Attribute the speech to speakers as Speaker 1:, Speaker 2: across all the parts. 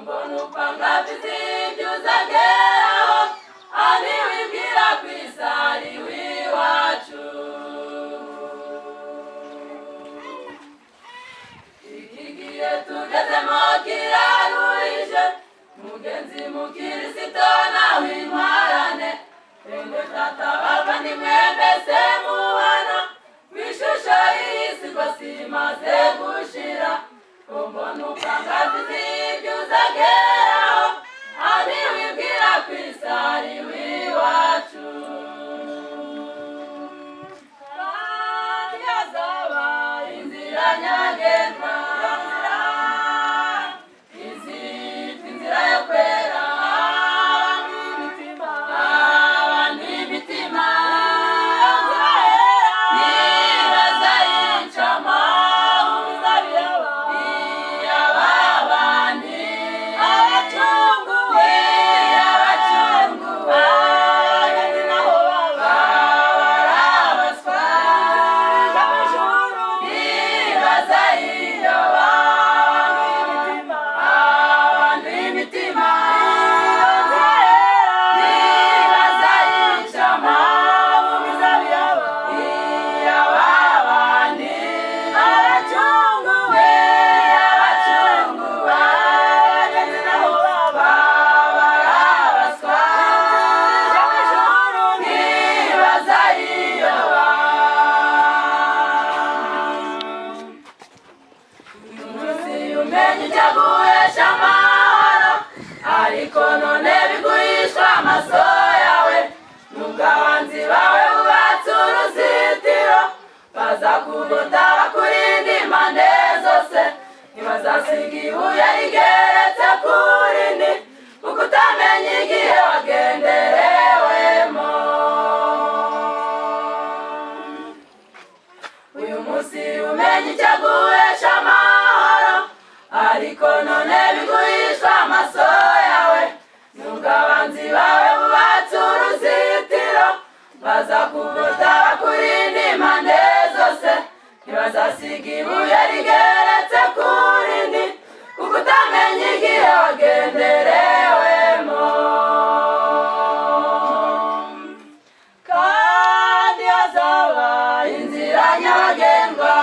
Speaker 1: mbona upanga ibyo uzageraho ari wibwira ku isari w'iwacu. Iki gihe tugezemo kiraruhije, mugenzi mukirisito nawe intwarane, twebwe data bavandimwe mbese mubana, w'ishusho y'isi rwose imaze gushira. Mbona upanga ibyo uzageraho ari wibwira ku isari w'iwacu. Kandi hazaba inzira nyabagendwa, izitwa inzira yo kwera abantu imitima, nibaza yicamo ariko none biguhishwa amaso yawe, nubwo abanzi bawe bubatse uruzitiro, bazakugota bakurinda impande zose, ntibazasiga ibuye rigeretse ku rindi, kuko utamenya igihe wagenderewemo. Uyu munsi umenye icyaguhesha amahoro, ariko none biguhishwa amaso yawe, nubwo abanzi bawe bubatse uruzitiro, bazakugota bakurinda impande zose, ntibazasiga ibuye rigeretse ku rindi, kuko utamenya igihe wagenderewemo. Kandi hazaba inzira nyabagendwa,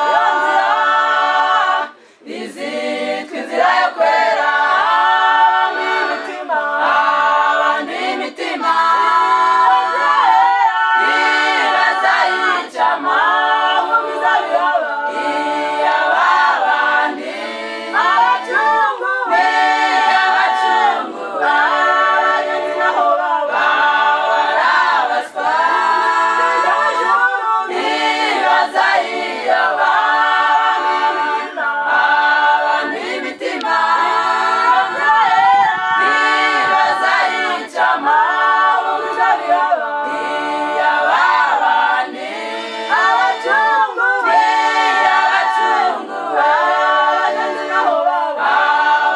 Speaker 1: izitwa inzira yo kwera abantu imitima, nibaza yicamo iy'ababandi, abacunguwe barabaswa, nibaza abantu imitima, nibaza yicamo iy'ababandi, abacunguwe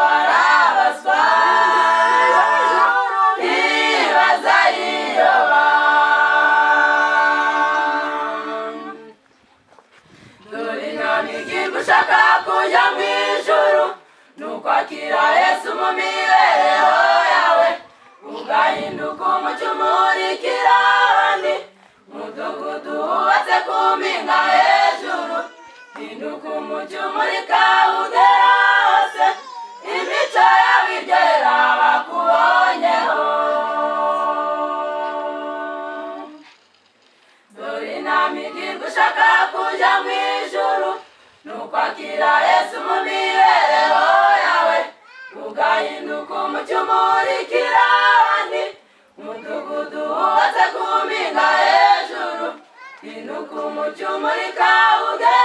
Speaker 1: barabaswa, nibaza yiyoba. Dore intamigirwa ushaka kujya mu ijuru, nukwakira Yesu mu mibereho yawe, ugahinduka umucyo umurikira abandi, umudugudu wubatse ku mpinga hejuru, hinduka umucyo umurika ugera hose, imico yawe iryohera bakubonyeho. Dore intamigirwa ushaka kujya mu ijuru, nukwakira Yesu mu mibereho yawe, ugahinduka umucyo umurikira abandi, umudugudu wubatse ku mpinga hejuru, hinduka umucyo umurika ugera